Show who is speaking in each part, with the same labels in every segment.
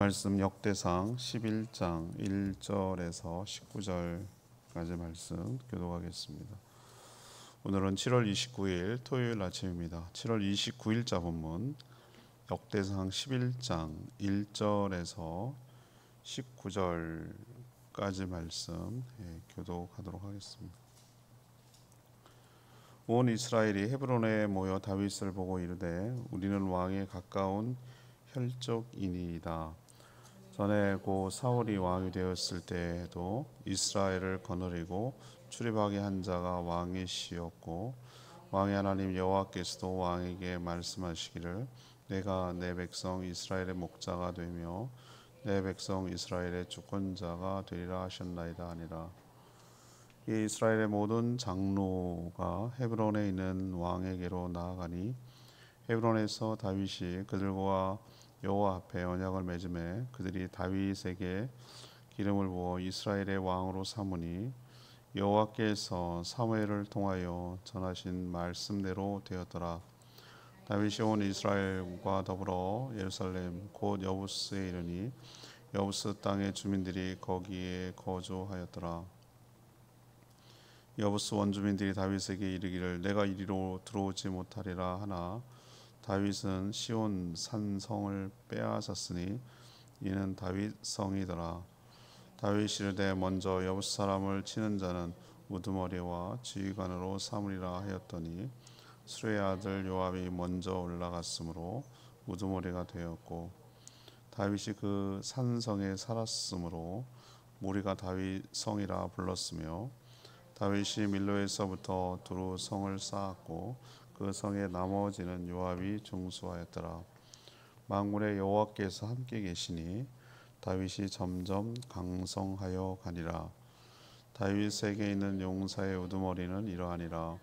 Speaker 1: 말씀 역대상 11장 1절에서 19절까지 말씀 교독하겠습니다. 오늘은 7월 29일 토요일 아침입니다. 7월 29일자 본문 역대상 11장 1절에서 19절까지 말씀 교독하도록 하겠습니다. 온 이스라엘이 헤브론에 모여 다윗을 보고 이르되 우리는 왕에 가까운 혈족이니이다. 전에 고 사울이 왕이 되었을 때에도 이스라엘을 거느리고 출입하게 한 자가 왕이시었고 왕의 하나님 여호와께서도 왕에게 말씀하시기를 내가 내 백성 이스라엘의 목자가 되며 내 백성 이스라엘의 주권자가 되리라 하셨나이다 하니라. 이 이스라엘의 모든 장로가 헤브론에 있는 왕에게로 나아가니 헤브론에서 다윗이 그들과 여호와 앞에 언약을 맺음에 그들이 다윗에게 기름을 부어 이스라엘의 왕으로 삼으니 여호와께서 사무엘을 통하여 전하신 말씀대로 되었더라. 다윗이 온 이스라엘과 더불어 예루살렘 곧 여부스에 이르니 여부스 땅의 주민들이 거기에 거주하였더라. 여부스 원주민들이 다윗에게 이르기를 내가 이리로 들어오지 못하리라 하나 다윗은 시온 산성을 빼앗았으니 이는 다윗 성이더라. 다윗이 이르되 먼저 여부스 사람을 치는 자는 우두머리와 지휘관으로 삼으리라 하였더니 수레의 아들 요압이 먼저 올라갔으므로 우두머리가 되었고 다윗이 그 산성에 살았으므로 무리가 다윗 성이라 불렀으며 다윗이 밀로에서부터 두루 성을 쌓았고 그 성의 나머지는 요압이 중수하였더라. 만군의 여호와께서 함께 계시니 다윗이 점점 강성하여 가니라. 다윗에게 있는 용사의 우두머리는 이러하니라.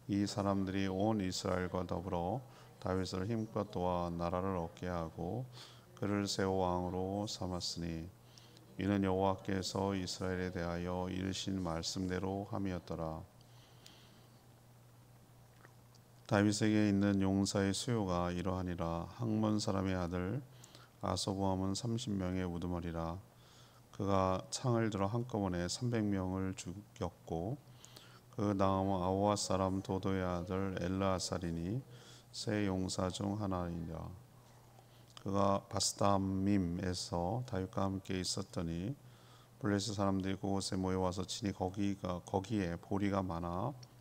Speaker 1: 이 사람들이 온 이스라엘과 더불어 다윗을 힘껏 도와 나라를 얻게 하고 그를 세워 왕으로 삼았으니 이는 여호와께서 이스라엘에 대하여 이르신 말씀대로 함이었더라. 다윗에게 있는 용사의 수요가 이러하니라. 학몬 사람의 아들 아소보함은 30명의 우두머리라. 그가 창을 들어 한꺼번에 300명을 죽였고 그 다음 아호와 사람 도도의 아들 엘르아살이니 세 용사 중 하나이니라. 그가 바스다밈에서 다윗과 함께 있었더니 블레셋 사람들이 그곳에 모여와서 치니 거기에 보리가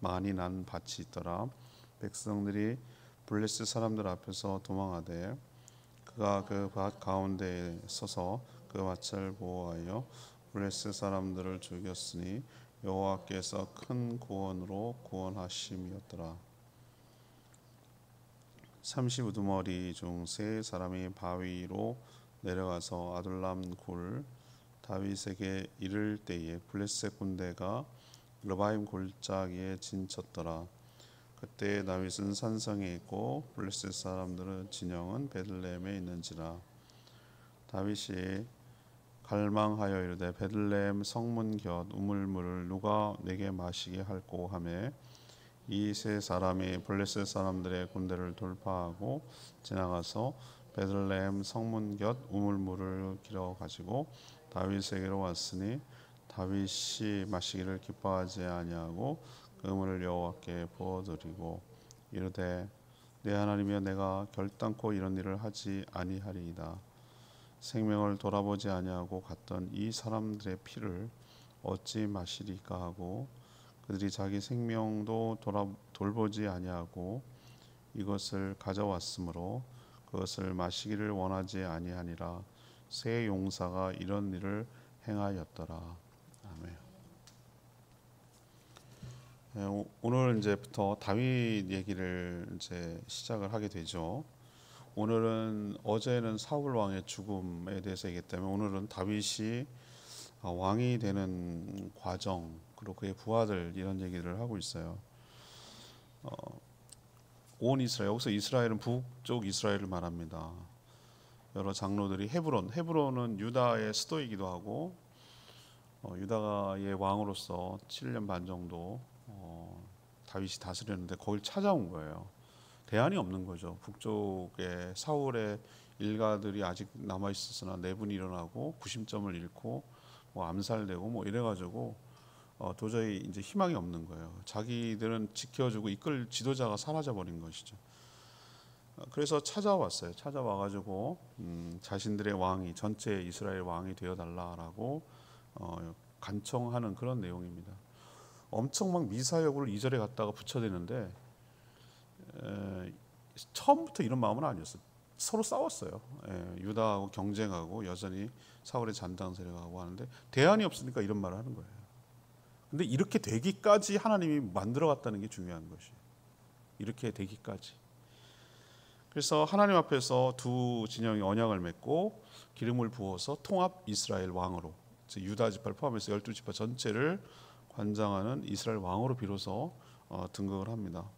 Speaker 1: 많이 난 밭이 있더라. 백성들이 블레셋 사람들 앞에서 도망하되 그가 그 밭 가운데에 서서 그 밭을 보호하여 블레셋 사람들을 죽였으니 여호와께서 큰 구원으로 구원하심이었더라. 30우두머리 중 세 사람이 바위로 내려가서 아둘람 굴 다윗에게 이를 때에 블레셋 군대가 르바임 골짜기에 진쳤더라. 그때 다윗은 산성에 있고 블레셋 사람들의 진영은 베들레헴에 있는지라. 다윗이 갈망하여 이르되 베들레헴 성문 곁 우물물을 누가 내게 마시게 할꼬 하매 이 세 사람이 블레셋 사람들의 군대를 돌파하고 지나가서 베들레헴 성문 곁 우물물을 길어 가지고 다윗에게로 왔으니 다윗이 마시기를 기뻐하지 아니하고 그 물을 여호와께 부어드리고 이르되 내 하나님이여 내가 결단코 이런 일을 하지 아니하리이다. 생명을 돌아보지 아니하고 갔던 이 사람들의 피를 어찌 마시리까 하고 그들이 자기 생명도 돌보지 아니하고 이것을 가져왔으므로 그것을 마시기를 원하지 아니하니라. 세 용사가 이런 일을 행하였더라. 아멘. 오늘 이제부터 다윗 얘기를 이제 시작을 하게 되죠. 오늘은 어제는 사울 왕의 죽음에 대해서 얘기했기 때문에 오늘은 다윗이 왕이 되는 과정 그리고 그의 부하들 이런 얘기를 하고 있어요. 온 이스라엘, 여기서 이스라엘은 북쪽 이스라엘을 말합니다. 여러 장로들이 헤브론은 유다의 수도이기도 하고 유다의 왕으로서 7년 반 정도 다윗이 다스렸는데 거길 찾아온 거예요. 대안이 없는 거죠. 북쪽에 사울의 일가들이 아직 남아 있었으나 내분이 일어나고 구심점을 잃고 뭐 암살되고 뭐 이래가지고 도저히 이제 희망이 없는 거예요. 자기들은 지켜주고 이끌 지도자가 사라져 버린 것이죠. 그래서 찾아왔어요. 찾아와가지고 자신들의 왕이 전체 이스라엘 왕이 되어달라라고 간청하는 그런 내용입니다. 엄청 막 미사여구를 2절에 갖다가 붙여대는데 처음부터 이런 마음은 아니었어요. 서로 싸웠어요. 유다하고 경쟁하고 여전히 사울의 잔당 세력하고 하는데 대안이 없으니까 이런 말을 하는 거예요. 근데 이렇게 되기까지 하나님이 만들어갔다는 게 중요한 것이에요. 이렇게 되기까지. 그래서 하나님 앞에서 두 진영이 언약을 맺고 기름을 부어서 통합 이스라엘 왕으로, 유다 지파를 포함해서 12지파 전체를 관장하는 이스라엘 왕으로 비로소 등극을 합니다.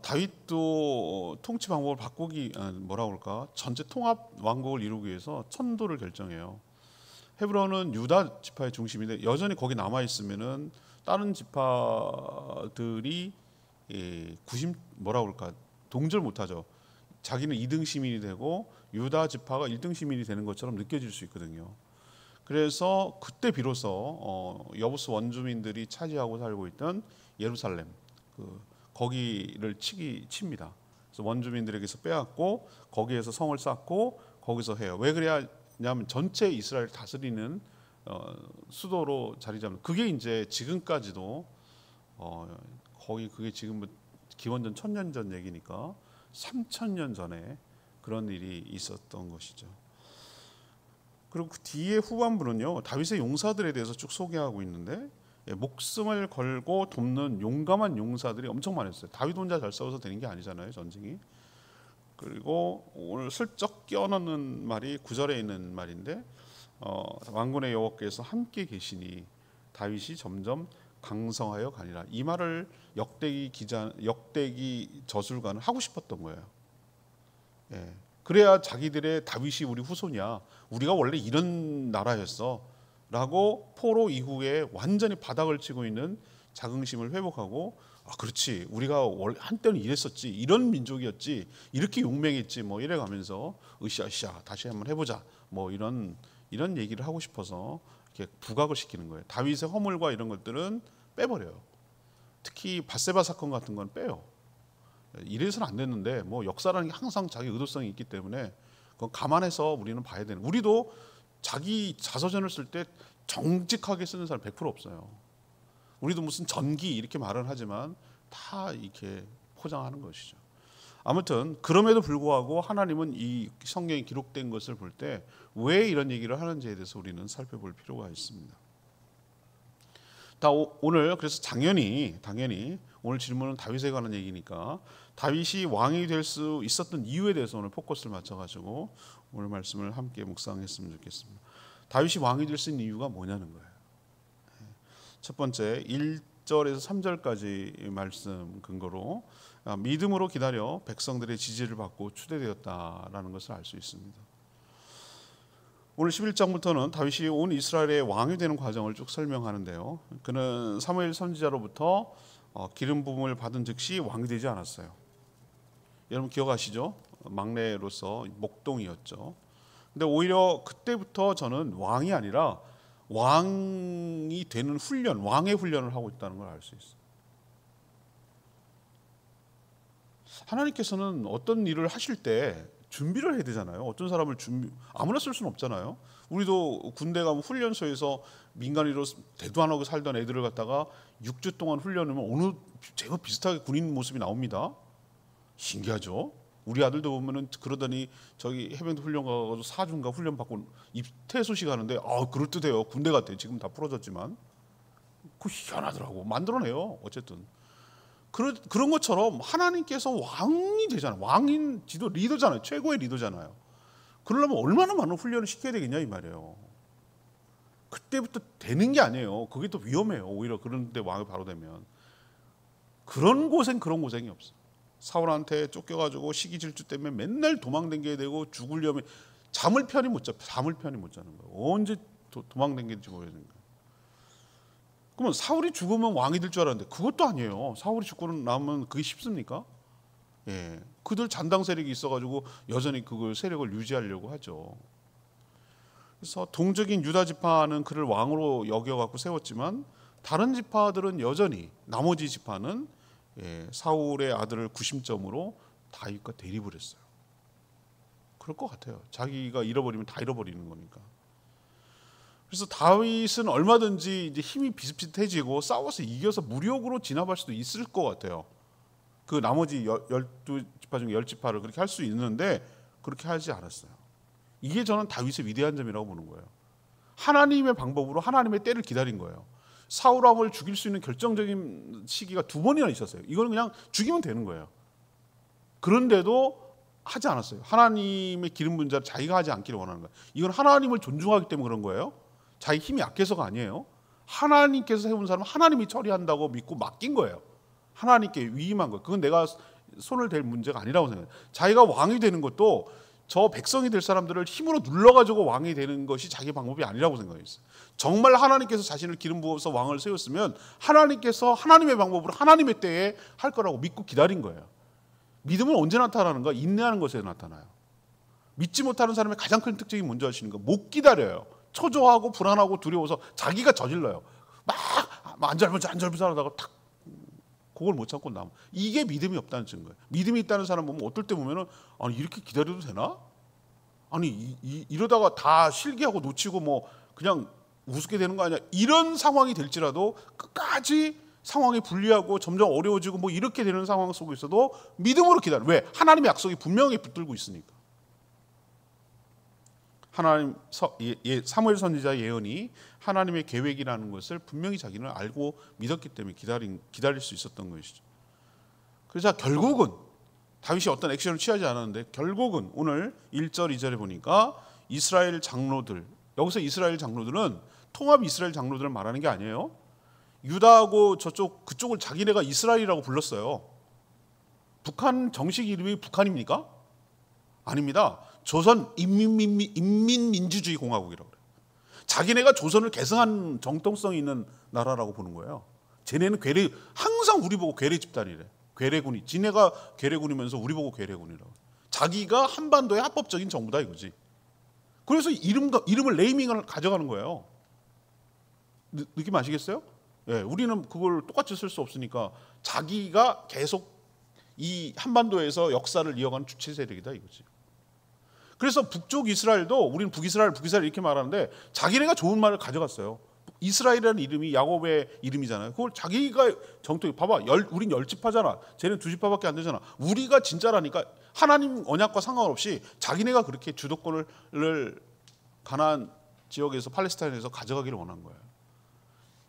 Speaker 1: 다윗도 통치 방법을 바꾸기 뭐라고 할까, 전체 통합 왕국을 이루기 위해서 천도를 결정해요. 헤브론은 유다 지파의 중심인데 여전히 거기 남아 있으면은 다른 지파들이 뭐라고 할까, 동절 못하죠. 자기는 2등 시민이 되고 유다 지파가 1등 시민이 되는 것처럼 느껴질 수 있거든요. 그래서 그때 비로소 여부스 원주민들이 차지하고 살고 있던 예루살렘, 거기를 칩니다. 그래서 원주민들에게서 빼앗고 거기에서 성을 쌓고 거기서 해요. 왜 그래야냐면 전체 이스라엘 다스리는 수도로 자리 잡는, 그게 이제 지금까지도 거의 그게 지금 기원전 1000년 전 얘기니까 3000년 전에 그런 일이 있었던 것이죠. 그리고 그 뒤에 후반부는요, 다윗의 용사들에 대해서 쭉 소개하고 있는데 목숨을 걸고 돕는 용감한 용사들이 엄청 많았어요. 다윗 혼자 잘 싸워서 되는 게 아니잖아요, 전쟁이. 그리고 오늘 슬쩍 끼워넣는 말이 9절에 있는 말인데 만군의 여호와께서 함께 계시니 다윗이 점점 강성하여 가니라. 이 말을 역대기 저술가는 하고 싶었던 거예요. 그래야 자기들의 다윗이 우리 후손이야, 우리가 원래 이런 나라였어 라고 포로 이후에 완전히 바닥을 치고 있는 자긍심을 회복하고, 그렇지, 우리가 한때는 이랬었지, 이런 민족이었지, 이렇게 용맹했지, 뭐 이래가면서 으쌰으쌰 다시 한번 해보자, 뭐 이런 얘기를 하고 싶어서 이렇게 부각을 시키는 거예요. 다윗의 허물과 이런 것들은 빼버려요. 특히 밧세바 사건 같은 건 빼요. 이래서는 안 됐는데, 뭐 역사라는 게 항상 자기 의도성이 있기 때문에 그건 감안해서 우리는 봐야 되는. 우리도 자기 자서전을 쓸 때 정직하게 쓰는 사람 100% 없어요. 우리도 무슨 전기 이렇게 말은 하지만 다 이렇게 포장하는 것이죠. 아무튼 그럼에도 불구하고 하나님은 이 성경에 기록된 것을 볼 때 왜 이런 얘기를 하는지에 대해서 우리는 살펴볼 필요가 있습니다. 오늘 그래서 당연히 오늘 질문은 다윗에 관한 얘기니까 다윗이 왕이 될 수 있었던 이유에 대해서 오늘 포커스를 맞춰가지고 오늘 말씀을 함께 묵상했으면 좋겠습니다. 다윗이 왕이 될 수 있는 이유가 뭐냐는 거예요. 첫 번째 1절에서 3절까지 말씀 근거로 믿음으로 기다려 백성들의 지지를 받고 추대되었다라는 것을 알 수 있습니다. 오늘 11장부터는 다윗이 온 이스라엘의 왕이 되는 과정을 쭉 설명하는데요. 그는 사무엘 선지자로부터 기름 부음을 받은 즉시 왕이 되지 않았어요. 여러분 기억하시죠? 막내로서 목동이었죠. 근데 오히려 그때부터 저는 왕이 아니라 왕이 되는 훈련, 왕의 훈련을 하고 있다는 걸 알 수 있어요. 하나님께서는 어떤 일을 하실 때 준비를 해야 되잖아요. 어떤 사람을 아무나 쓸 수는 없잖아요. 우리도 군대 가면 훈련소에서 민간인으로 대도 안 하고 살던 애들을 갖다가 6주 동안 훈련하면 어느 제법 비슷하게 군인 모습이 나옵니다. 신기하죠? 우리 아들도 보면은 그러더니 저기 해병대 훈련 가서 4주인가 훈련 받고 입퇴소식 하는데 그럴듯해요. 군대 같아요. 지금 다 풀어졌지만 그 희한하더라고. 만들어내요. 어쨌든 그런 것처럼 하나님께서 왕이 되잖아요. 왕인 지도 리더잖아요. 최고의 리더잖아요. 그러려면 얼마나 많은 훈련을 시켜야 되겠냐 이 말이에요. 그때부터 되는 게 아니에요. 그게 더 위험해요. 오히려 그런데 왕이 바로 되면 그런 고생이 없어. 사울한테 쫓겨가지고 시기질투 때문에 맨날 도망다녀야 되고 죽으려면 잠을 편히 못 자는 거예요. 언제 도망다니는지 모르는 거예요. 그러면 사울이 죽으면 왕이 될 줄 알았는데 그것도 아니에요. 사울이 죽고 나면 그게 쉽습니까? 예, 그들 잔당 세력이 있어가지고 여전히 그걸 세력을 유지하려고 하죠. 그래서 동적인 유다 지파는 그를 왕으로 여겨갖고 세웠지만 다른 지파들은 여전히 나머지 지파는 사울의 아들을 구심점으로 다윗과 대립을 했어요. 그럴 것 같아요. 자기가 잃어버리면 다 잃어버리는 거니까. 그래서 다윗은 얼마든지 이제 힘이 비슷비슷해지고 싸워서 이겨서 무력으로 진압할 수도 있을 것 같아요. 그 나머지 12지파 중에 10지파를 그렇게 할 수 있는데 그렇게 하지 않았어요. 이게 저는 다윗의 위대한 점이라고 보는 거예요. 하나님의 방법으로 하나님의 때를 기다린 거예요. 사울 왕을 죽일 수 있는 결정적인 시기가 2번이나 있었어요. 이거는 그냥 죽이면 되는 거예요. 그런데도 하지 않았어요. 하나님의 기름 부은 자를 자기가 하지 않기를 원하는 거예요. 이건 하나님을 존중하기 때문에 그런 거예요. 자기 힘이 약해서가 아니에요. 하나님께서 세운 사람은 하나님이 처리한다고 믿고 맡긴 거예요. 하나님께 위임한 거예요. 그건 내가 손을 댈 문제가 아니라고 생각해요. 자기가 왕이 되는 것도 저 백성이 될 사람들을 힘으로 눌러가지고 왕이 되는 것이 자기 방법이 아니라고 생각했어요. 정말 하나님께서 자신을 기름 부어서 왕을 세웠으면 하나님께서 하나님의 방법으로 하나님의 때에 할 거라고 믿고 기다린 거예요. 믿음은 언제 나타나는가? 인내하는 것에 나타나요. 믿지 못하는 사람의 가장 큰 특징이 뭔지 아시는 거? 못 기다려요. 초조하고 불안하고 두려워서 자기가 저질러요. 막 안절부절 하다가 탁 그걸 못 참고 남아. 이게 믿음이 없다는 증거예요. 믿음이 있다는 사람 보면 어떨 때 보면은 아니 이렇게 기다려도 되나? 아니 이러다가 다 실기하고 놓치고 뭐 그냥 우습게 되는 거 아니야? 이런 상황이 될지라도 끝까지 상황이 불리하고 점점 어려워지고 뭐 이렇게 되는 상황 속에 있어도 믿음으로 기다려. 왜? 하나님의 약속이 분명히 붙들고 있으니까. 사무엘 선지자 예언이 하나님의 계획이라는 것을 분명히 자기는 알고 믿었기 때문에 기다릴 수 있었던 것이죠. 그래서 결국은 다윗이 어떤 액션을 취하지 않았는데 결국은 오늘 1절 2절에 보니까 이스라엘 장로들, 여기서 이스라엘 장로들은 통합 이스라엘 장로들을 말하는 게 아니에요. 유다하고 그쪽을 자기네가 이스라엘이라고 불렀어요. 북한 정식 이름이 북한입니까? 아닙니다. 조선 인민민주주의 공화국이라고 그래요. 자기네가 조선을 계승한 정통성이 있는 나라라고 보는 거예요. 쟤네는 항상 우리 보고 괴뢰 집단이래. 괴뢰군이. 지네가 괴뢰군이면서 우리 보고 괴뢰군이라고. 자기가 한반도의 합법적인 정부다 이거지. 그래서 이름을 네이밍을 가져가는 거예요. 느낌 아시겠어요? 예, 우리는 그걸 똑같이 쓸 수 없으니까 자기가 계속 이 한반도에서 역사를 이어가는 주체 세력이다 이거지. 그래서 북쪽 이스라엘도 우리는 북이스라엘 이렇게 말하는데 자기네가 좋은 말을 가져갔어요. 이스라엘이라는 이름이 야곱의 이름이잖아요. 그걸 자기가 정통이 봐봐. 우린 10지파잖아. 쟤는 2지파밖에 안 되잖아. 우리가 진짜라니까 하나님 언약과 상관없이 자기네가 그렇게 주도권을 가나안 지역에서 팔레스타인에서 가져가기를 원한 거예요.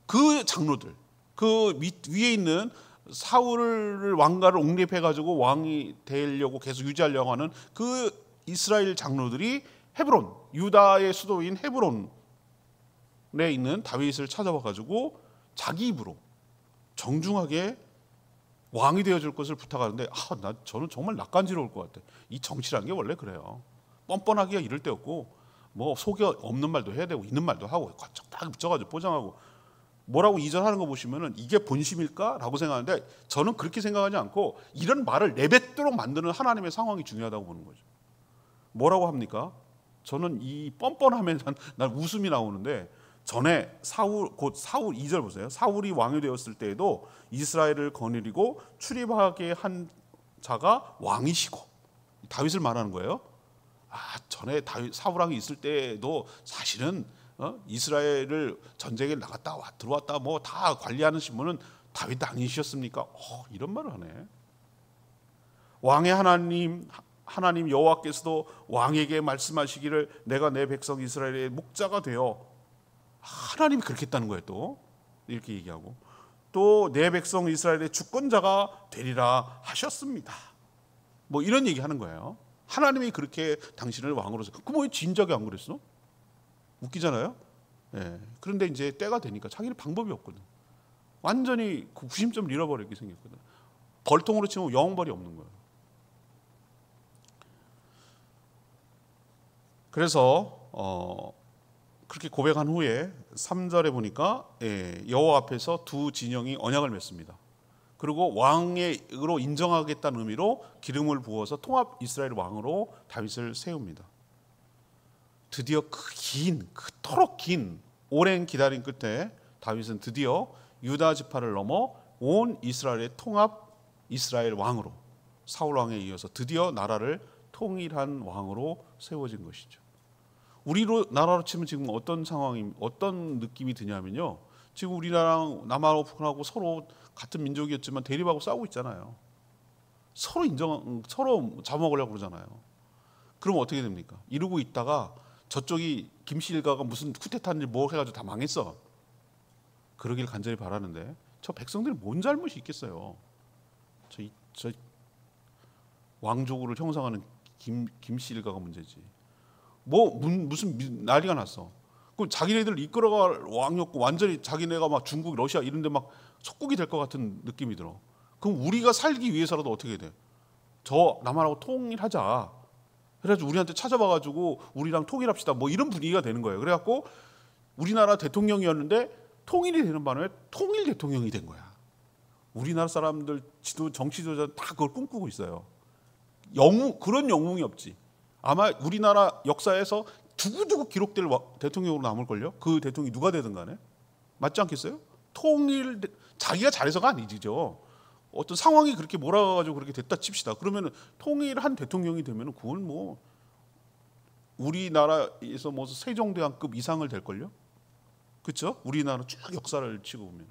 Speaker 1: 그 장로들, 그 위에 있는 사울 왕가를 옹립해가지고 왕이 되려고 계속 유지하려고 하는 그 이스라엘 장로들이 헤브론, 유다의 수도인 헤브론에 있는 다윗을 찾아와가지고 자기 입으로 정중하게 왕이 되어줄 것을 부탁하는데 저는 정말 낯간지러울 것 같아요. 이 정치라는 게 원래 그래요. 뻔뻔하기가 이럴 때 없고 뭐 속에 없는 말도 해야 되고 있는 말도 하고 딱 붙여가지고 포장하고 뭐라고 이전하는 거 보시면은 이게 본심일까라고 생각하는데 저는 그렇게 생각하지 않고 이런 말을 내뱉도록 만드는 하나님의 상황이 중요하다고 보는 거죠. 뭐라고 합니까? 저는 이 뻔뻔함에 난 웃음이 나오는데 전에 사울 2절 보세요. 사울이 왕이 되었을 때에도 이스라엘을 거느리고 출입하게 한 자가 왕이시고 다윗을 말하는 거예요. 전에 사울 왕이 있을 때도 사실은 이스라엘을 전쟁에 나갔다 들어왔다 뭐 다 관리하는 신분은 다윗 아니셨습니까? 이런 말을 하네. 왕의 하나님 여호와께서도 왕에게 말씀하시기를 내가 내 백성 이스라엘의 목자가 되어 하나님이 그렇게 했다는 거예요. 또 이렇게 얘기하고 또 내 백성 이스라엘의 주권자가 되리라 하셨습니다. 뭐 이런 얘기하는 거예요. 하나님이 그렇게 당신을 왕으로 뭐 진작에 안 그랬어? 웃기잖아요. 예. 그런데 이제 때가 되니까 자기는 방법이 없거든. 완전히 그 구심점을 잃어버리게 생겼거든. 벌통으로 치면 영벌이 없는 거예요. 그래서 그렇게 고백한 후에 3절에 보니까 여호와 앞에서 두 진영이 언약을 맺습니다. 그리고 왕으로 인정하겠다는 의미로 기름을 부어서 통합 이스라엘 왕으로 다윗을 세웁니다. 드디어 그토록 긴 오랜 기다림 끝에 다윗은 드디어 유다 지파를 넘어 온 이스라엘의 통합 이스라엘 왕으로, 사울 왕에 이어서 드디어 나라를 통일한 왕으로 세워진 것이죠. 우리로 나라로 치면 지금 어떤 상황이, 어떤 느낌이 드냐면요, 지금 우리나라랑 남한하고 서로 같은 민족이었지만 대립하고 싸우고 있잖아요. 서로 잡아먹으려고 그러잖아요. 그럼 어떻게 됩니까? 이러고 있다가 저쪽이 김씨 일가가 무슨 쿠데타인지 뭐 해가지고 다 망했어. 그러길 간절히 바라는데 저 백성들이 뭔 잘못이 있겠어요? 저 왕족을 형성하는 김씨 일가가 문제지. 무슨 난리가 났어. 그럼 자기네들 이끌어갈 왕이었고 완전히 자기네가 막 중국, 러시아 이런 데 막 속국이 될 것 같은 느낌이 들어. 그럼 우리가 살기 위해서라도 어떻게 돼? 저 남한하고 통일하자. 그래가지고 우리한테 찾아와가지고 우리랑 통일합시다. 뭐 이런 분위기가 되는 거예요. 그래갖고 우리나라 대통령이었는데 통일이 되는 반면에 통일 대통령이 된 거야. 우리나라 사람들 정치 지도자 다 그걸 꿈꾸고 있어요. 그런 영웅이 없지. 아마 우리나라 역사에서 두고두고 기록될 대통령으로 남을걸요. 그 대통령이 누가 되든 간에. 맞지 않겠어요? 자기가 잘해서가 아니죠. 어떤 상황이 그렇게 몰아가지고 그렇게 됐다 칩시다. 그러면 통일한 대통령이 되면 그건 뭐 우리나라에서 뭐 세종대왕급 이상을 될걸요. 그렇죠? 우리나라 쭉 역사를 치고 보면.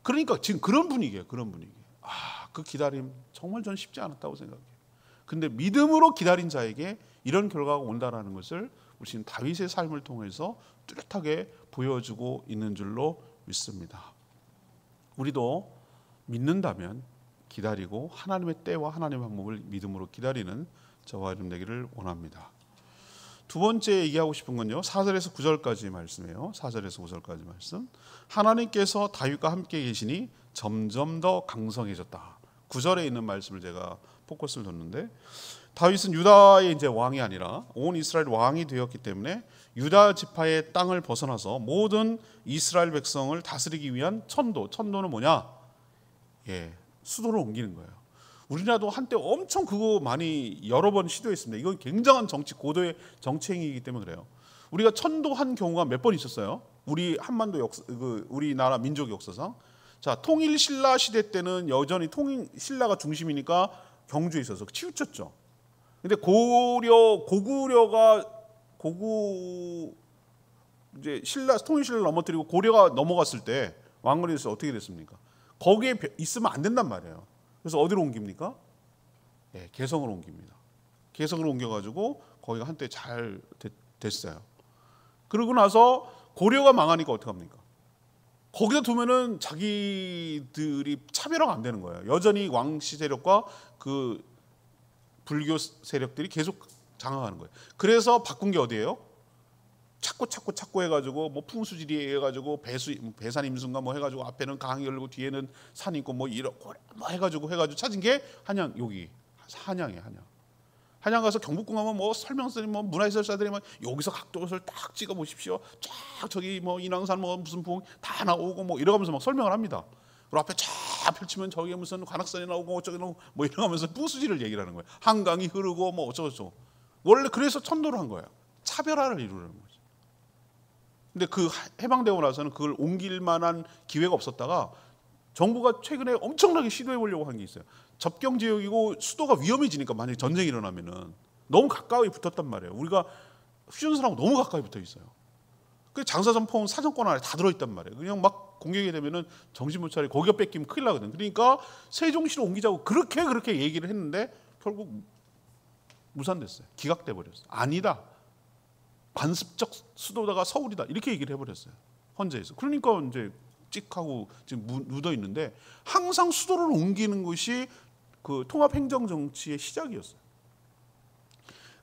Speaker 1: 그러니까 지금 그런 분위기예요. 그런 분위기. 그 기다림 정말 전 쉽지 않았다고 생각해요. 근데 믿음으로 기다린 자에게 이런 결과가 온다라는 것을 우리 지금 다윗의 삶을 통해서 뚜렷하게 보여주고 있는 줄로 믿습니다. 우리도 믿는다면 기다리고 하나님의 때와 하나님의 방법을 믿음으로 기다리는 저와 여러분 되기를 원합니다. 두 번째 얘기하고 싶은 건요, 4절에서 9절까지 말씀이에요. 4절에서 5절까지 말씀. 하나님께서 다윗과 함께 계시니 점점 더 강성해졌다. 9절에 있는 말씀을 제가 포커스를 뒀는데, 다윗은 유다의 이제 왕이 아니라 온 이스라엘 왕이 되었기 때문에 유다 지파의 땅을 벗어나서 모든 이스라엘 백성을 다스리기 위한 천도는 뭐냐? 수도를 옮기는 거예요. 우리나라도 한때 엄청 그거 많이 여러 번 시도했습니다. 이건 굉장한 고도의 정치행위이기 때문에 그래요. 우리가 천도한 경우가 몇 번 있었어요. 우리 한반도 우리나라 민족 역사상. 자, 통일 신라 시대 때는 여전히 신라가 중심이니까 경주에 있어서 치우쳤죠. 근데 이제 통일 신라를 넘어뜨리고 고려가 넘어갔을 때 왕건에서 어떻게 됐습니까? 거기에 있으면 안 된단 말이에요. 그래서 어디로 옮깁니까? 개성으로 옮깁니다. 개성으로 옮겨가지고 거기가 한때 잘 됐어요. 그러고 나서 고려가 망하니까 어떡합니까? 거기다 두면은 자기들이 차별화가 안 되는 거예요. 여전히 왕씨 세력과 그 불교 세력들이 계속 장악하는 거예요. 그래서 바꾼 게 어디예요? 찾고 해가지고 뭐 풍수지리 해가지고 배산 임순가 뭐 해가지고 앞에는 강이 열리고 뒤에는 산이 있고 뭐 이렇고 뭐 해가지고 찾은 게 한양이에요. 한양 가서 경복궁 가면 뭐 설명서니 뭐 문화해설사들이 막 여기서 각도를 딱 찍어 보십시오. 쫙 저기 뭐 인왕산 뭐 무슨 봉 다 나오고 뭐 이러면서 막 설명을 합니다. 그리고 앞에 쫙 펼치면 저기 무슨 관악산이 나오고 어쩌고 뭐 이러면서 풍수지를 얘기를 하는 거예요. 한강이 흐르고 뭐 어쩌고 원래 그래서 천도를 한 거예요. 차별화를 이루는 거죠. 근데 그 해방되고 나서는 그걸 옮길 만한 기회가 없었다가 정부가 최근에 엄청나게 시도해 보려고 한 게 있어요. 접경 지역이고 수도가 위험해지니까 만약에 전쟁이 일어나면은 너무 가까이 붙었단 말이에요. 우리가 휴전선하고 너무 가까이 붙어 있어요. 그 장사점포는 사정권 안에 다 들어있단 말이에요. 그냥 막 공격이 되면은 정신 못 차리고 거기가 뺏기면 큰일 나거든. 그러니까 세종시로 옮기자고 그렇게 얘기를 했는데 결국 무산됐어요. 기각돼 버렸어요. 아니다. 관습적 수도다가 서울이다. 이렇게 얘기를 해버렸어요. 헌재에서. 그러니까 이제 찍하고 지금 묻어 있는데 항상 수도를 옮기는 것이 그 통합 행정 정치의 시작이었어요.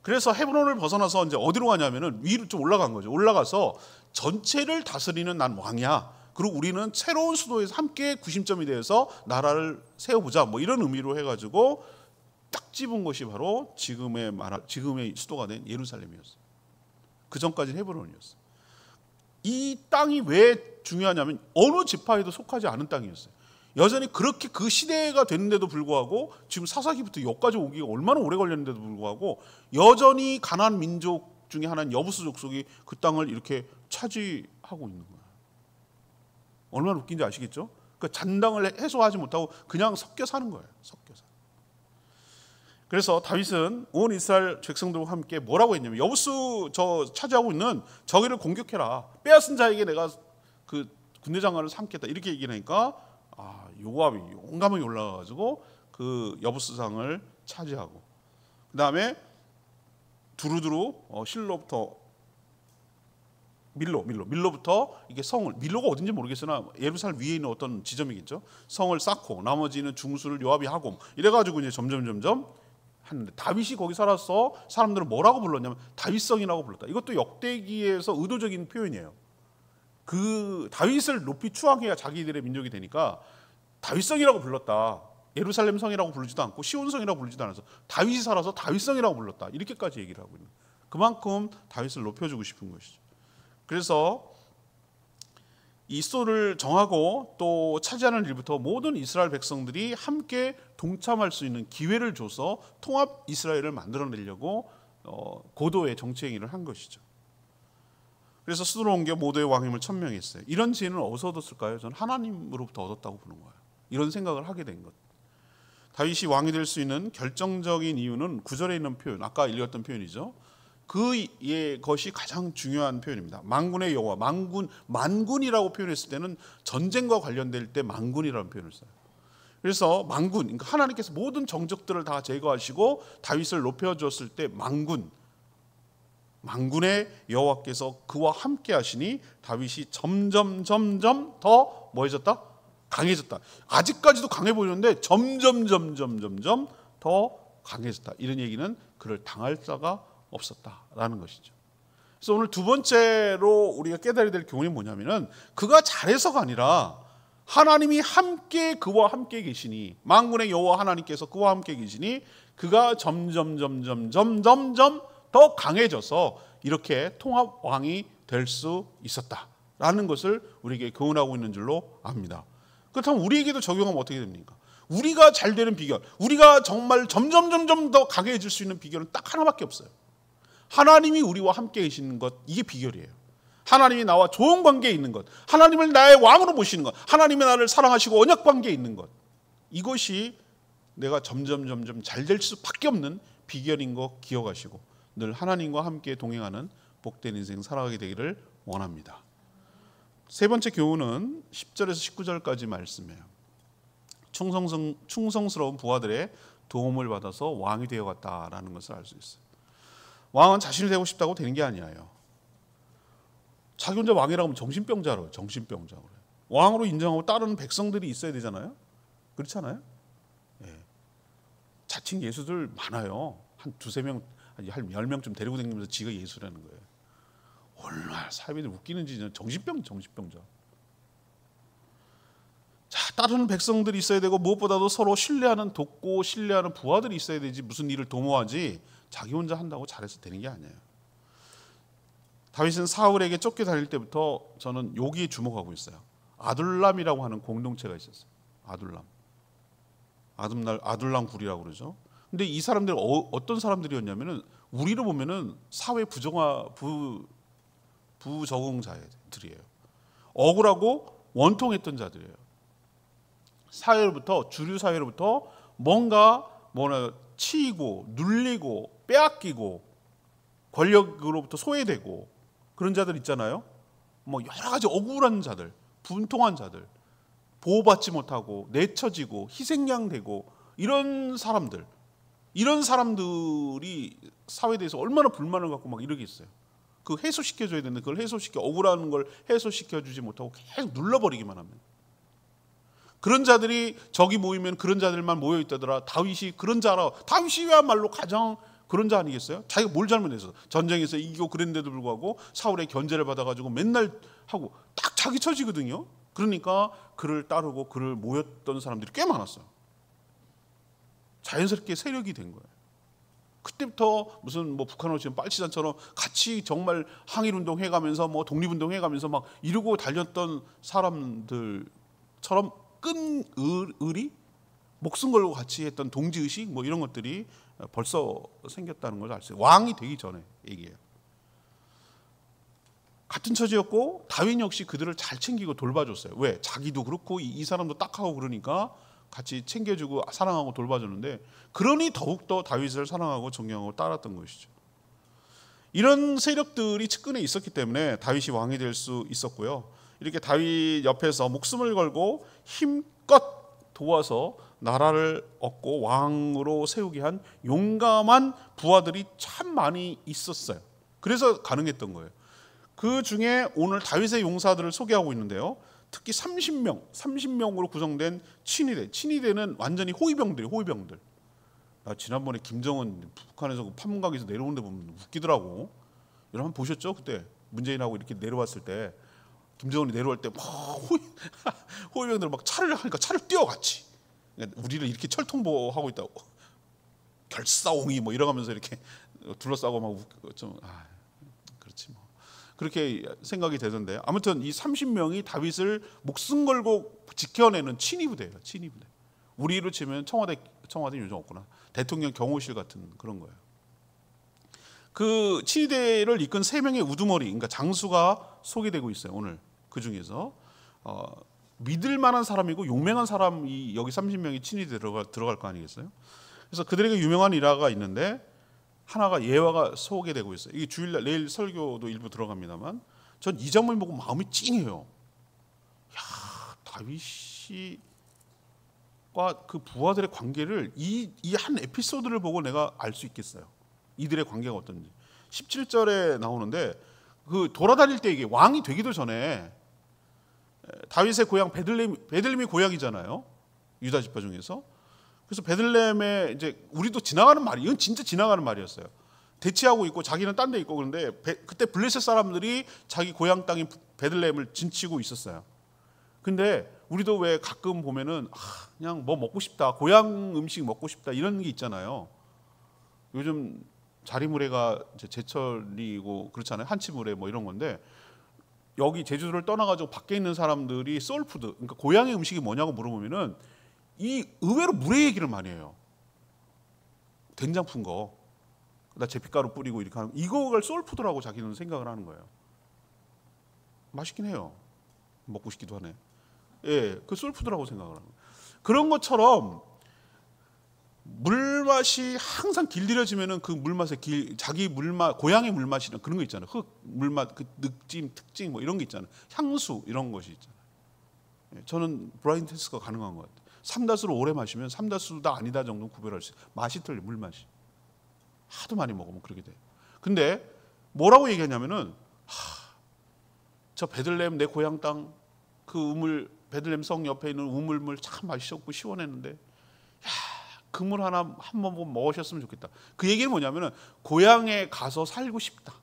Speaker 1: 그래서 헤브론을 벗어나서 이제 어디로 가냐면은 위로 좀 올라간 거죠. 올라가서 전체를 다스리는 난 왕이야. 그리고 우리는 새로운 수도에서 함께 구심점이 되어서 나라를 세워보자. 뭐 이런 의미로 해가지고 딱 집은 것이 바로 지금의 수도가 된 예루살렘이었어요. 그 전까지는 헤브론이었어요. 이 땅이 왜 중요하냐면 어느 지파에도 속하지 않은 땅이었어요. 여전히 그렇게 그 시대가 됐는데도 불구하고 지금 사사기부터 여기까지 오기가 얼마나 오래 걸렸는데도 불구하고 여전히 가나안 민족 중에 하나인 여부스 족속이 그 땅을 이렇게 차지하고 있는 거예요. 얼마나 웃긴지 아시겠죠? 그 잔당을 해소하지 못하고 그냥 섞여 사는 거예요. 섞여 사. 그래서 다윗은 온 이스라엘 백성들과 함께 뭐라고 했냐면 여부스 저 차지하고 있는 저기를 공격해라. 빼앗은 자에게 내가 그 군대 장관을 삼겠다. 이렇게 얘기를 하니까 요압이 용감하게 올라가가지고 그 여부스상을 차지하고 그 다음에 두루두루 실로부터 밀로부터 이게 성을 밀로가 어딘지 모르겠으나 예루살렘 위에 있는 어떤 지점이겠죠. 성을 쌓고 나머지는 중수를 요압이 하고 이래가지고 이제 점점 하는데 다윗이 거기 살아서 사람들은 뭐라고 불렀냐면 다윗성이라고 불렀다. 이것도 역대기에서 의도적인 표현이에요. 그 다윗을 높이 추앙해야 자기들의 민족이 되니까 다윗성이라고 불렀다. 예루살렘 성이라고 부르지도 않고 시온성이라고 부르지도 않아서 다윗이 살아서 다윗성이라고 불렀다. 이렇게까지 얘기를 하고 있는 거예요. 그만큼 다윗을 높여주고 싶은 것이죠. 그래서 이 수도를 정하고 또 차지하는 일부터 모든 이스라엘 백성들이 함께 동참할 수 있는 기회를 줘서 통합 이스라엘을 만들어내려고 고도의 정치 행위를 한 것이죠. 그래서 수도로 옮겨 모두의 왕임을 천명했어요. 이런 지혜는 어디서 얻었을까요? 저는 하나님으로부터 얻었다고 보는 거예요. 이런 생각을 하게 된 것. 다윗이 왕이 될 수 있는 결정적인 이유는 9절에 있는 표현, 아까 읽었던 표현이죠. 것이 가장 중요한 표현입니다. 만군의 여호와, 만군이라고 표현했을 때는 전쟁과 관련될 때 만군이라는 표현을 써요. 그래서 만군, 그러니까 하나님께서 모든 정적들을 다 제거하시고 다윗을 높여주었을 때 만군의 여호와께서 그와 함께 하시니 다윗이 점점 더 뭐해졌다? 강해졌다. 아직까지도 강해 보이는데 점점 더 강해졌다. 이런 얘기는 그를 당할 자가 없었다라는 것이죠. 그래서 오늘 두 번째로 우리가 깨달아야 될 교훈이 뭐냐면은 그가 잘해서가 아니라 하나님이 함께 그와 함께 계시니 만군의 여호와 하나님께서 그와 함께 계시니 그가 점점 더 강해져서 이렇게 통합 왕이 될 수 있었다라는 것을 우리에게 교훈하고 있는 줄로 압니다. 그렇다면 우리에게도 적용하면 어떻게 됩니까? 우리가 잘 되는 비결, 우리가 정말 점점 더 강해질 수 있는 비결은 딱 하나밖에 없어요. 하나님이 우리와 함께 계시는 것, 이게 비결이에요. 하나님이 나와 좋은 관계에 있는 것, 하나님을 나의 왕으로 모시는 것, 하나님이 나를 사랑하시고 언약 관계에 있는 것, 이것이 내가 점점 잘 될 수밖에 없는 비결인 거 기억하시고 늘 하나님과 함께 동행하는 복된 인생 살아가게 되기를 원합니다. 세 번째 교훈은 10절에서 19절까지 말씀이에요. 충성스러운 부하들의 도움을 받아서 왕이 되어갔다라는 것을 알 수 있어요. 왕은 자신이 되고 싶다고 되는 게 아니에요. 자기 혼자 왕이라고 하면 정신병자로 왕으로 인정하고 따르는 백성들이 있어야 되잖아요. 그렇지 않아요? 예. 자칭 예수들 많아요. 한 두세 명, 한 10명쯤 데리고 다니면서 지가 예수라는 거예요. 얼마나 사회들 웃기는지. 정신병자. 자, 따르는 백성들이 있어야 되고 무엇보다도 서로 돕고 신뢰하는 부하들이 있어야 되지. 무슨 일을 도모하지 자기 혼자 한다고 잘해서 되는 게 아니에요. 다윗은 사울에게 쫓겨 다닐 때부터 저는 여기에 주목하고 있어요. 아둘람이라고 하는 공동체가 있었어요. 아둘람 굴이라고 그러죠. 근데 이 사람들은 어떤 사람들이었냐면은 우리로 보면은 사회 부적응자들이에요. 억울하고 원통했던 자들이에요. 주류 사회로부터 뭔가 치이고 눌리고 빼앗기고 권력으로부터 소외되고 그런 자들 있잖아요. 여러 가지 억울한 자들, 분통한 자들, 보호받지 못하고 내쳐지고 희생양 되고 이런 사람들이 사회에 대해서 얼마나 불만을 갖고 막 이러게 있어요. 그 해소시켜줘야 되는데 그걸 억울한 걸 해소시켜주지 못하고 계속 눌러버리기만 하면, 그런 자들이 저기 모이면 그런 자들만 모여 있다더라. 다윗이 그런 자라. 다윗이야말로 가장 그런 자 아니겠어요? 자기가 뭘 잘못했어? 전쟁에서 이기고 그랬는데도 불구하고 사울의 견제를 받아가지고 맨날 하고 딱 자기 처지거든요. 그러니까 그를 따르고 그를 모였던 사람들이 꽤 많았어요. 자연스럽게 세력이 된 거예요. 그때부터 무슨 북한으로 지금 빨치산처럼 같이 정말 항일운동 해가면서 독립운동 해가면서 막 이러고 달렸던 사람들처럼 끈 의리, 목숨 걸고 같이 했던 동지의식 뭐 이런 것들이 벌써 생겼다는 걸 알 수 있어요. 왕이 되기 전에 얘기해요. 같은 처지였고 다윗 역시 그들을 잘 챙기고 돌봐줬어요. 왜? 자기도 그렇고 이 사람도 딱하고 그러니까 같이 챙겨주고 사랑하고 돌봐줬는데, 그러니 더욱더 다윗을 사랑하고 존경하고 따랐던 것이죠. 이런 세력들이 측근에 있었기 때문에 다윗이 왕이 될 수 있었고요. 이렇게 다윗 옆에서 목숨을 걸고 힘껏 도와서 나라를 얻고 왕으로 세우게 한 용감한 부하들이 참 많이 있었어요. 그래서 가능했던 거예요. 그 중에 오늘 다윗의 용사들을 소개하고 있는데요. 특히 30명으로 구성된 친위대는 완전히 호위병들. 지난번에 김정은 북한에서 판문각에서 내려오는 데 보면 웃기더라고. 여러분 보셨죠? 그때 문재인하고 이렇게 내려왔을 때 김정은이 내려올 때 막 호위병들 막 차를 하니까 차를 뛰어갔지. 그러니까 우리를 이렇게 철통보하고 있다고. 결사옹이 뭐 이러면서 이렇게 둘러싸고 막 좀 그렇지 뭐. 그렇게 생각이 되던데, 아무튼 이 30명이 다윗을 목숨 걸고 지켜내는 친위부대예요. 친위부대. 우리로 치면 청와대 요즘 없구나. 대통령 경호실 같은 그런 거예요. 그 친위대를 이끈 3명의 우두머리, 그러니까 장수가 소개되고 있어요. 오늘 그 중에서 믿을 만한 사람이고 용맹한 사람이 여기 30명이 친위대 들어갈 거 아니겠어요? 그래서 그들에게 유명한 일화가 있는데, 하나가 예화가 소개되고 있어요. 이게 주일날 내일 설교도 일부 들어갑니다만, 전 이 장면 보고 마음이 찡해요. 야, 다윗과 그 부하들의 관계를 이 한 에피소드를 보고 내가 알 수 있겠어요. 이들의 관계가 어떤지. 17절에 나오는데, 그 돌아다닐 때 이게 왕이 되기도 전에 다윗의 고향 베들레헴이 고향이잖아요. 유다 지파 중에서. 그래서 베들레헴에 이제 우리도 지나가는 말이, 이건 진짜 지나가는 말이었어요. 대치하고 있고 자기는 딴 데 있고, 그런데 그때 블레셋 사람들이 자기 고향 땅인 베들레헴을 진치고 있었어요. 근데 우리도 왜 가끔 보면은 그냥 뭐 먹고 싶다, 고향 음식 먹고 싶다 이런 게 있잖아요. 요즘 자리무례가 제철이고 그렇잖아요. 한치무례 뭐 이런 건데, 여기 제주도를 떠나가지고 밖에 있는 사람들이 소울푸드, 그러니까 고향의 음식이 뭐냐고 물어보면은 이 의외로 물회 얘기를 많이 해요. 된장 푼 거, 나 제피가루 뿌리고 이렇게 하는 이거를 소울푸드라고 자기는 생각을 하는 거예요. 맛있긴 해요. 먹고 싶기도 하네. 예, 그 소울푸드라고 생각을 하는 거예요. 그런 것처럼 물맛이 항상 길들여지면은 그 물맛의 자기 물맛, 고향의 물맛이나 그런 거 있잖아요. 흙 물맛, 그 늑짐, 특징 뭐 이런 게 있잖아요. 향수 이런 것이 있잖아요. 예, 저는 브라인 테스트가 가능한 것 같아요. 삼다수를 오래 마시면 삼다수다 아니다 정도 구별할 수 있어요. 맛이 틀려, 물맛이. 하도 많이 먹으면 그렇게 돼요. 근데 뭐라고 얘기하냐면은 저 베들레헴 내 고향 땅 그 우물, 베들레헴 성 옆에 있는 우물물 참 맛있었고 시원했는데, 그 물 한 번 먹으셨으면 좋겠다. 그 얘기는 뭐냐면은 고향에 가서 살고 싶다.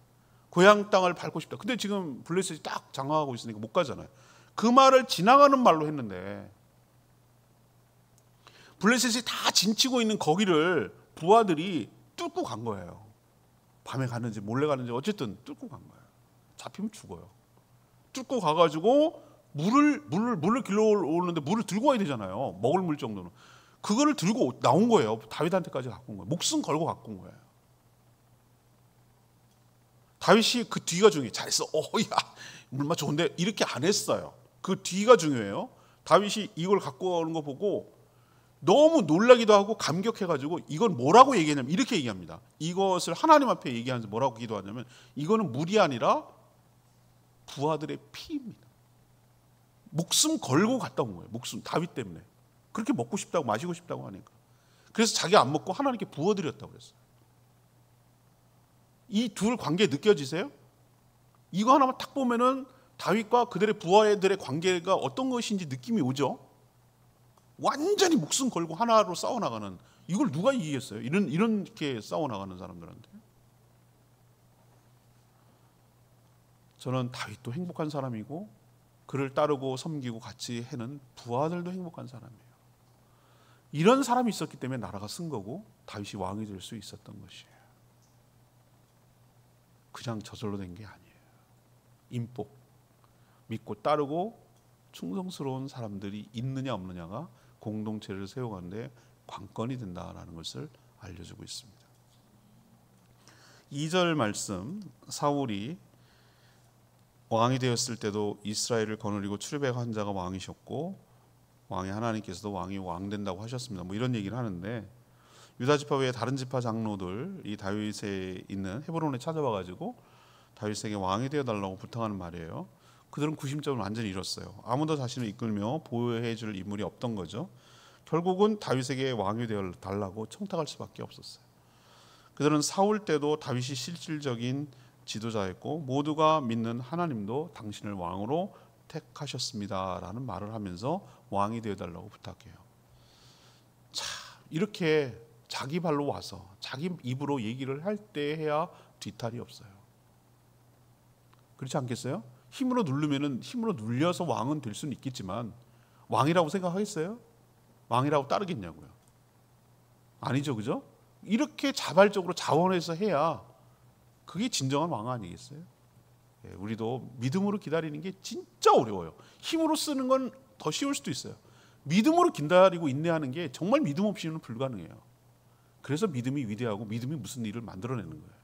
Speaker 1: 고향 땅을 밟고 싶다. 근데 지금 블레셋이 딱 장악하고 있으니까 못 가잖아요. 그 말을 지나가는 말로 했는데, 블레셋이 다 진치고 있는 거기를 부하들이 뚫고 간 거예요. 밤에 가는지 몰래 가는지 어쨌든 뚫고 간 거예요. 잡히면 죽어요. 뚫고 가가지고 물을 길러 오는데 물을 들고 와야 되잖아요. 먹을 물 정도는. 그거를 들고 나온 거예요. 다윗한테까지 갖고 온 거예요. 목숨 걸고 갖고 온 거예요. 다윗이 그 뒤가 중요해요. 잘했어. 야, 물맛 좋은데 이렇게 안 했어요. 그 뒤가 중요해요. 다윗이 이걸 갖고 오는 거 보고 너무 놀라기도 하고 감격해가지고, 이건 뭐라고 얘기하냐면 이렇게 얘기합니다. 이것을 하나님 앞에 얘기하면서 뭐라고 기도하냐면, 이거는 물이 아니라 부하들의 피입니다. 목숨 걸고 갔다 온 거예요. 목숨, 다윗 때문에. 그렇게 먹고 싶다고 마시고 싶다고 하니까. 그래서 자기 안 먹고 하나님께 부어드렸다고 그랬어요. 이 둘 관계 느껴지세요? 이거 하나만 딱 보면은 다윗과 그들의 부하들의 관계가 어떤 것인지 느낌이 오죠? 완전히 목숨 걸고 하나로 싸워나가는, 이걸 누가 이기겠어요? 이렇게 싸워나가는 사람들한테. 저는 다윗도 행복한 사람이고, 그를 따르고 섬기고 같이 해는 부하들도 행복한 사람이에요. 이런 사람이 있었기 때문에 나라가 쓴 거고 다윗이 왕이 될 수 있었던 것이에요. 그냥 저절로 된 게 아니에요. 인복, 믿고 따르고 충성스러운 사람들이 있느냐 없느냐가 공동체를 세워가는데 관건이 된다라는 것을 알려주고 있습니다. 2절 말씀, 사울이 왕이 되었을 때도 이스라엘을 거느리고 출애굽한 자가 왕이셨고 왕의 하나님께서도 왕이 왕된다고 하셨습니다. 뭐 이런 얘기를 하는데, 유다 지파 외에 다른 지파 장로들 이 다윗에 있는 헤브론에 찾아와 가지고 다윗에게 왕이 되어 달라고 부탁하는 말이에요. 그들은 구심점을 완전히 잃었어요. 아무도 자신을 이끌며 보호해 줄 인물이 없던 거죠. 결국은 다윗에게 왕이 되어 달라고 청탁할 수밖에 없었어요. 그들은 사울 때도 다윗이 실질적인 지도자였고 모두가 믿는 하나님도 당신을 왕으로 택하셨습니다라는 말을 하면서 왕이 되어달라고 부탁해요. 자, 이렇게 자기 발로 와서 자기 입으로 얘기를 할 때 해야 뒤탈이 없어요. 그렇지 않겠어요? 힘으로 누르면은 힘으로 눌려서 왕은 될 수는 있겠지만 왕이라고 생각하겠어요? 왕이라고 따르겠냐고요? 아니죠, 그죠? 이렇게 자발적으로 자원해서 해야 그게 진정한 왕 아니겠어요? 우리도 믿음으로 기다리는 게 진짜 어려워요. 힘으로 쓰는 건 더 쉬울 수도 있어요. 믿음으로 기다리고 인내하는 게 정말 믿음 없이는 불가능해요. 그래서 믿음이 위대하고 믿음이 무슨 일을 만들어내는 거예요.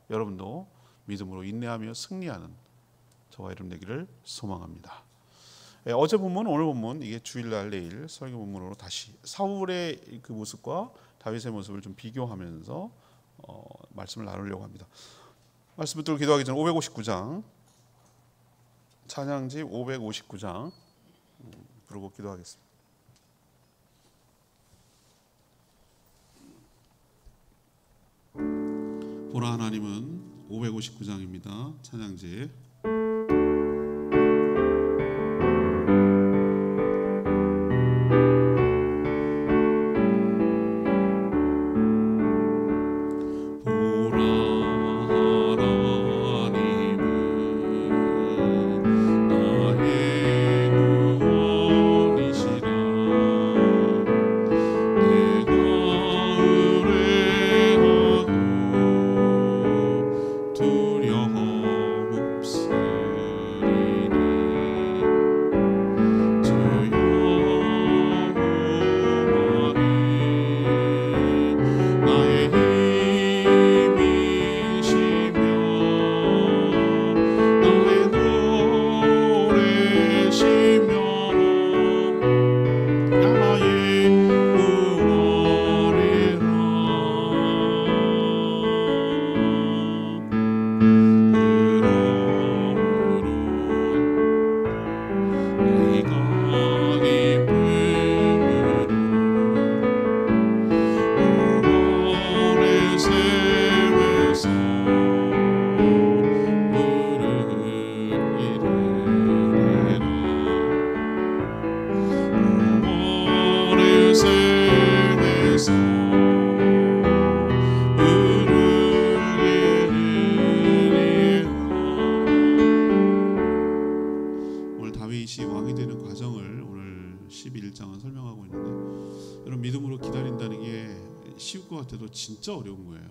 Speaker 1: 여러분도 믿음으로 인내하며 승리하는 저와 여러분 되기를 소망합니다. 어제 본문, 오늘 본문, 이게 주일날 내일 설교 본문으로 다시 사울의 그 모습과 다윗의 모습을 좀 비교하면서 말씀을 나누려고 합니다. 말씀 붙들고 기도하기 전 559장, 찬양지 559장 부르고 기도하겠습니다. 보라 하나님은 559장입니다. 찬양지. 진짜 어려운 거예요.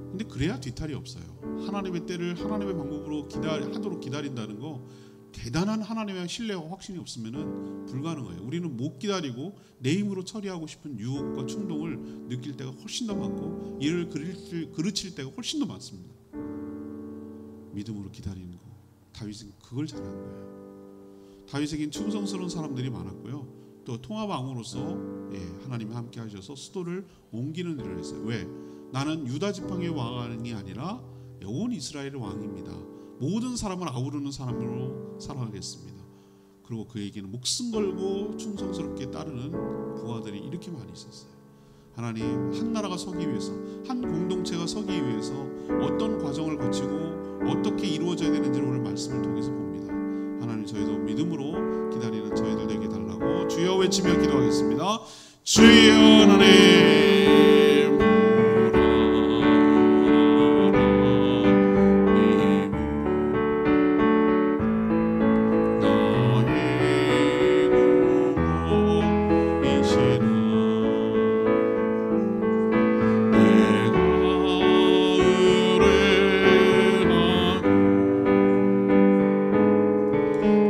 Speaker 1: 근데 그래야 뒤탈이 없어요. 하나님의 때를 하나님의 방법으로 하도록 기다린다는 거, 대단한 하나님의 신뢰와 확신이 없으면 불가능해요. 우리는 못 기다리고 내 힘으로 처리하고 싶은 유혹과 충동을 느낄 때가 훨씬 더 많고 이를 그르칠 때가 훨씬 더 많습니다. 믿음으로 기다리는 거, 다윗은 그걸 잘한 거예요. 다윗에겐 충성스러운 사람들이 많았고요. 또 통합왕으로서 하나님이 함께 하셔서 수도를 옮기는 일을 했어요. 왜? 나는 유다 지팡이의 왕이 아니라 온 이스라엘의 왕입니다. 모든 사람을 아우르는 사람으로 살아가겠습니다. 그리고 그에게는 목숨 걸고 충성스럽게 따르는 부하들이 이렇게 많이 있었어요. 하나님, 한 나라가 서기 위해서, 한 공동체가 서기 위해서 어떤 과정을 거치고 어떻게 이루어져야 되는지를 오늘 말씀을 통해서 봅니다. 하나님, 저희도 믿음으로 기다리는 저희들 되게 달라고 주여 외치며 기도하겠습니다. 주여 하나님,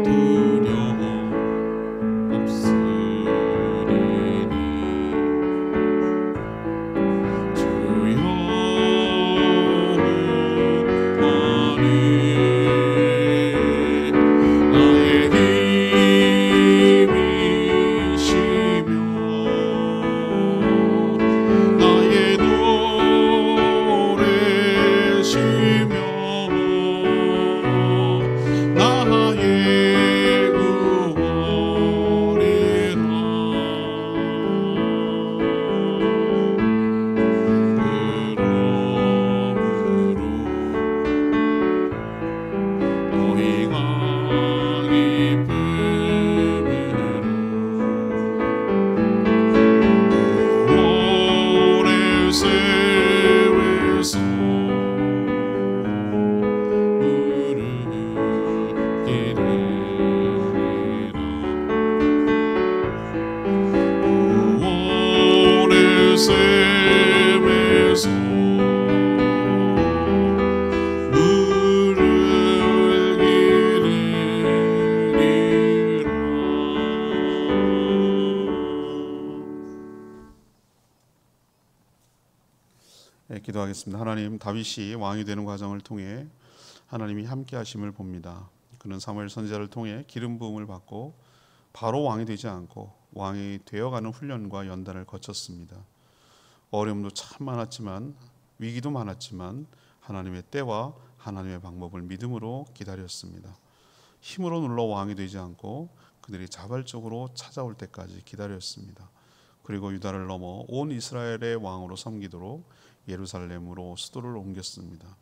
Speaker 1: 두려워 기도하겠습니다. 하나님, 다윗이 왕이 되는 과정을 통해 하나님이 함께 하심을 봅니다. 그는 사무엘 선지자를 통해 기름 부음을 받고 바로 왕이 되지 않고 왕이 되어가는 훈련과 연단을 거쳤습니다. 어려움도 참 많았지만, 위기도 많았지만 하나님의 때와 하나님의 방법을 믿음으로 기다렸습니다. 힘으로 눌러 왕이 되지 않고 그들이 자발적으로 찾아올 때까지 기다렸습니다. 그리고 유다를 넘어 온 이스라엘의 왕으로 섬기도록 예루살렘으로 수도를 옮겼습니다.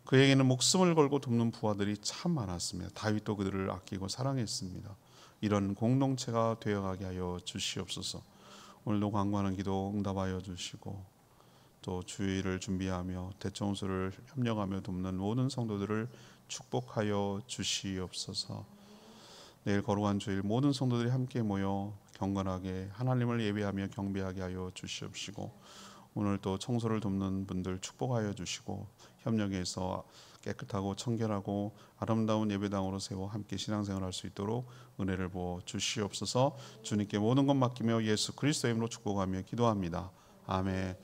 Speaker 1: 그에게는 목숨을 걸고 돕는 부하들이 참 많았습니다. 다윗도 그들을 아끼고 사랑했습니다. 이런 공동체가 되어가게 하여 주시옵소서. 오늘도 간구하는 기도 응답하여 주시고, 또 주일을 준비하며 대청소를 협력하며 돕는 모든 성도들을 축복하여 주시옵소서. 내일 거룩한 주일 모든 성도들이 함께 모여 경건하게 하나님을 예배하며 경배하게 하여 주시옵시고, 오늘 또 청소를 돕는 분들 축복하여 주시고, 협력해서 깨끗하고 청결하고 아름다운 예배당으로 세워 함께 신앙생활할 수 있도록 은혜를 부어 주시옵소서. 주님께 모든 것 맡기며 예수 그리스도의 이름으로 축복하며 기도합니다. 아멘.